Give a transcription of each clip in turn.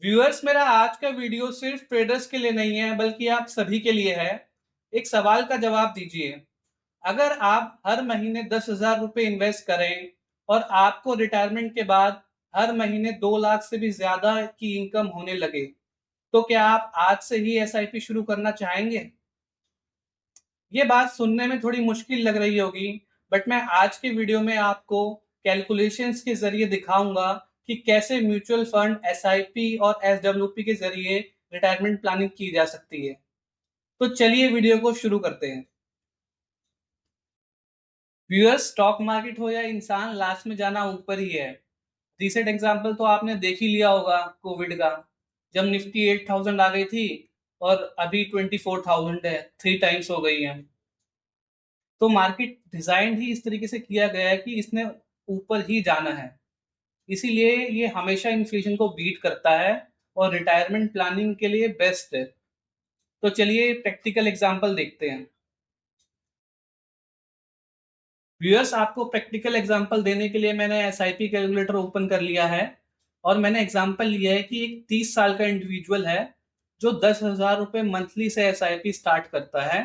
Viewers, मेरा आज का वीडियो सिर्फ ट्रेडर्स के लिए नहीं है बल्कि आप सभी के लिए है। एक सवाल का जवाब दीजिए। अगर आप हर महीने 10,000 रुपये इन्वेस्ट करें और आपको रिटायरमेंट के बाद हर महीने 2 लाख से भी ज्यादा की इनकम होने लगे, तो क्या आप आज से ही एसआईपी शुरू करना चाहेंगे? ये बात सुनने में थोड़ी मुश्किल लग रही होगी, बट मैं आज के वीडियो में आपको कैलकुलेशंस के जरिए दिखाऊंगा कि कैसे म्यूचुअल फंड, एसआईपी और एसडब्ल्यूपी के जरिए रिटायरमेंट प्लानिंग की जा सकती है। तो चलिए वीडियो को शुरू करते हैं। व्यूअर्स, स्टॉक मार्केट हो या इंसान, लास्ट में जाना ऊपर ही है। रिसेंट एग्जांपल तो आपने देख ही लिया होगा, कोविड का, जब निफ्टी 8,000 आ गई थी और अभी 24,000 है, 3 टाइम्स हो गई है। तो मार्केट डिजाइन ही इस तरीके से किया गया है कि इसने ऊपर ही जाना है। इसीलिए ये हमेशा इन्फ्लेशन को बीट करता है और रिटायरमेंट प्लानिंग के लिए बेस्ट है। तो चलिए प्रैक्टिकल एग्जांपल देखते हैं। व्यूअर्स, आपको प्रैक्टिकल एग्जांपल देने के लिए मैंने एसआईपी कैलकुलेटर ओपन कर लिया है और मैंने एग्जांपल लिया है कि एक 30 साल का इंडिविजुअल है जो 10,000 रुपये मंथली से एसआईपी स्टार्ट करता है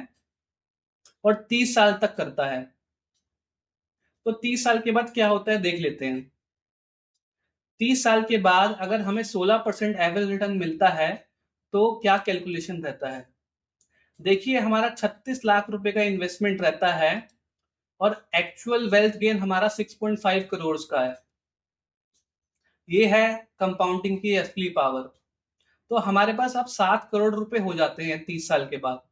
और 30 साल तक करता है। तो 30 साल के बाद क्या होता है देख लेते हैं। 30 साल के बाद अगर हमें 16% एवरेज रिटर्न मिलता है तो क्या कैलकुलेशन रहता है? देखिए, हमारा 36 लाख रुपए का इन्वेस्टमेंट रहता है और एक्चुअल वेल्थ गेन हमारा 6.5 करोड़ का है। ये है कंपाउंडिंग की असली पावर। तो हमारे पास अब 7 करोड़ रुपए हो जाते हैं 30 साल के बाद।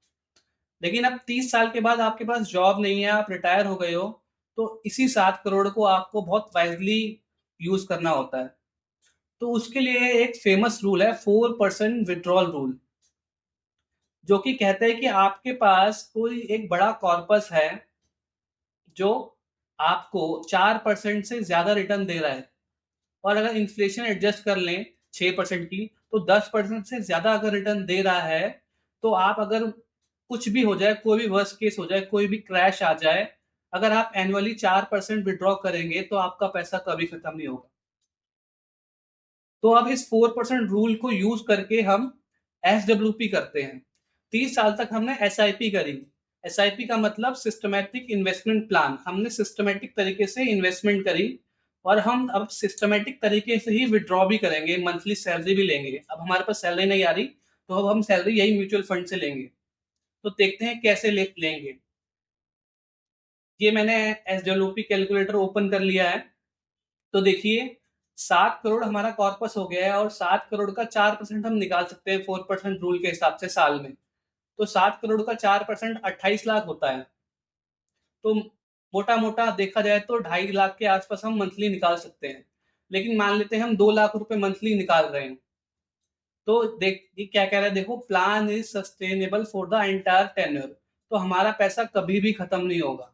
लेकिन अब 30 साल के बाद आपके पास जॉब नहीं है, आप रिटायर हो गए हो, तो इसी 7 करोड़ को आपको बहुत वाइजली यूज करना होता है। तो उसके लिए एक फेमस रूल है, 4% विड्रॉल रूल, जो कि कहता है कि आपके पास कोई एक बड़ा कॉर्पस है जो आपको 4% से ज्यादा रिटर्न दे रहा है, और अगर इन्फ्लेशन एडजस्ट कर लें 6% की, तो 10% से ज्यादा अगर रिटर्न दे रहा है, तो आप अगर कुछ भी हो जाए, कोई भी वर्स्ट केस हो जाए, कोई भी क्रैश आ जाए, अगर आप एनुअली 4% विड्रॉ करेंगे तो आपका पैसा कभी खत्म नहीं होगा। तो अब इस 4% रूल को यूज करके हम एसडब्ल्यूपी करते हैं। 30 साल तक हमने एसआईपी करी। एसआईपी का मतलब सिस्टमेटिक इन्वेस्टमेंट प्लान। हमने सिस्टमेटिक तरीके से इन्वेस्टमेंट करी और हम अब सिस्टमेटिक तरीके से ही विड्रॉ भी करेंगे, मंथली सैलरी भी लेंगे। अब हमारे पास सैलरी नहीं आ रही, तो अब हम सैलरी यही म्यूचुअल फंड से लेंगे। तो देखते हैं कैसे लेंगे। ये मैंने एसडब्ल्यूपी कैलकुलेटर ओपन कर लिया है। तो देखिए, 7 करोड़ हमारा कॉर्पस हो गया है और 7 करोड़ का 4% हम निकाल सकते हैं 4% रूल के हिसाब से साल में। तो 7 करोड़ का 4% 28 लाख होता है। तो मोटा मोटा देखा जाए तो 2.5 लाख के आसपास हम मंथली निकाल सकते हैं। लेकिन मान लेते हैं हम 2 लाख रुपए मंथली निकाल रहे हैं। तो देख, ये क्या कह रहा है, देखो, plan is sustainable for the entire tenure. तो हमारा पैसा कभी भी खत्म नहीं होगा,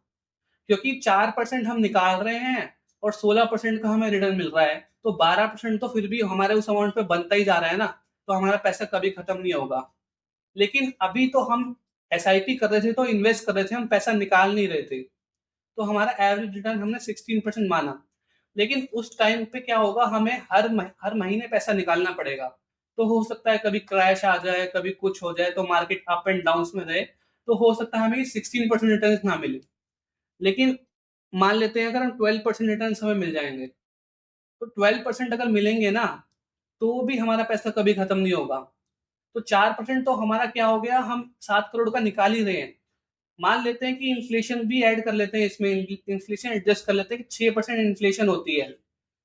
क्योंकि 4% हम निकाल रहे हैं और 16% का हमें रिटर्न मिल रहा है, तो 12% तो फिर भी हमारे उस अमाउंट पे बनता ही जा रहा है ना। तो हमारा पैसा कभी खत्म नहीं होगा। लेकिन अभी तो हम एसआईपी कर रहे थे, तो इन्वेस्ट कर रहे थे, हम पैसा निकाल नहीं रहे थे। तो हमारा एवरेज रिटर्न हमने 16% माना। लेकिन उस टाइम पे क्या होगा, हमें हर महीने पैसा निकालना पड़ेगा। तो हो सकता है कभी क्रैश आ जाए, कभी कुछ हो जाए, तो मार्केट अप एंड डाउन में रहे, तो हो सकता है हमें 16% रिटर्न ना मिले। लेकिन मान लेते हैं अगर हम 12% रिटर्न हमें मिल जाएंगे, तो 12% अगर मिलेंगे ना, तो भी हमारा पैसा कभी खत्म नहीं होगा। तो 4% तो हमारा क्या हो गया, हम 7 करोड़ का निकाल ही रहे हैं। मान लेते हैं कि इन्फ्लेशन भी ऐड कर लेते हैं इसमें, इन्फ्लेशन एडजस्ट कर लेते हैं कि 6% इन्फ्लेशन होती है,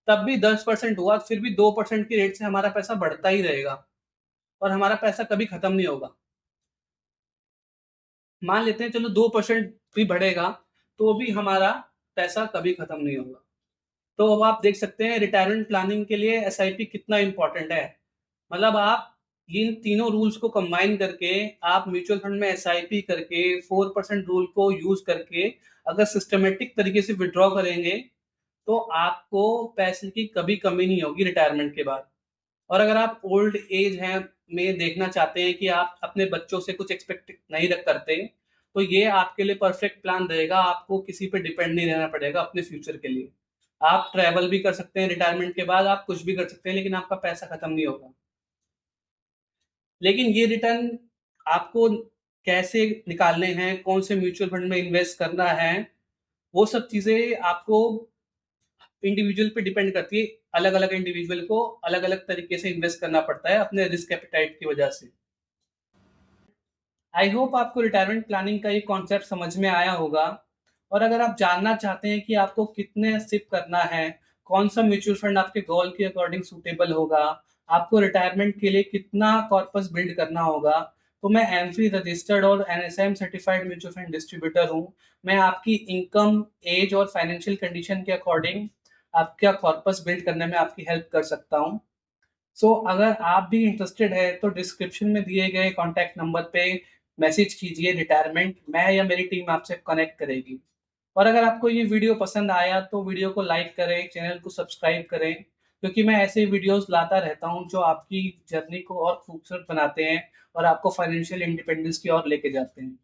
तब भी 10% हुआ, फिर भी 2% की रेट से हमारा पैसा बढ़ता ही रहेगा और हमारा पैसा कभी खत्म नहीं होगा। मान लेते हैं चलो 2% भी बढ़ेगा, तो भी हमारा पैसा कभी खत्म नहीं होगा। तो अब आप देख सकते हैं रिटायरमेंट प्लानिंग के लिए एसआईपी कितना इंपॉर्टेंट है। मतलब आप इन तीनों रूल्स को कंबाइन करके, आप म्यूचुअल फंड में एसआईपी करके 4% रूल को यूज करके अगर सिस्टमेटिक तरीके से विड्रॉ करेंगे, तो आपको पैसे की कभी कमी नहीं होगी रिटायरमेंट के बाद। और अगर आप ओल्ड एज हैं में देखना चाहते हैं कि आप अपने बच्चों से कुछ एक्सपेक्ट नहीं रख करते, तो ये आपके लिए परफेक्ट प्लान रहेगा। आपको किसी पे डिपेंड नहीं रहना पड़ेगा अपने फ्यूचर के लिए। आप ट्रैवल भी कर सकते हैं रिटायरमेंट के बाद, आप कुछ भी कर सकते हैं, लेकिन आपका पैसा खत्म नहीं होगा। लेकिन ये रिटर्न आपको कैसे निकालने हैं, कौन से म्यूचुअल फंड में इन्वेस्ट करना है, वो सब चीज़ें आपको इंडिविजुअल पे डिपेंड करती है। अलग-अलग इंडिविजुअल को अलग-अलग तरीके से इन्वेस्ट करना पड़ता है अपने रिस्क एपेटाइट की वजह से। आई होप आपको रिटायरमेंट प्लानिंग का ये कॉन्सेप्ट समझ में आया होगा। और अगर आप जानना चाहते हैं कि आपको कितने सिप करना है, कौन सा म्यूचुअल फंड आपके गोल के अकॉर्डिंग सूटेबल होगा, आपको रिटायरमेंट के लिए कितना कॉर्पस बिल्ड करना होगा, तो मैं एमफी रजिस्टर्ड और NSM certified mutual fund distributor हूँ। मैं आपकी इनकम, एज और फाइनेंशियल कंडीशन के अकॉर्डिंग आपका कॉर्पस बिल्ड करने में आपकी हेल्प कर सकता हूँ। अगर आप भी इंटरेस्टेड है तो डिस्क्रिप्शन में दिए गए कॉन्टैक्ट नंबर पे मैसेज कीजिए रिटायरमेंट, मैं या मेरी टीम आपसे कनेक्ट करेगी। और अगर आपको ये वीडियो पसंद आया तो वीडियो को लाइक करें, चैनल को सब्सक्राइब करें, क्योंकि मैं ऐसे वीडियोस लाता रहता हूँ जो आपकी जर्नी को और खूबसूरत बनाते हैं और आपको फाइनेंशियल इंडिपेंडेंस की ओर लेके जाते हैं।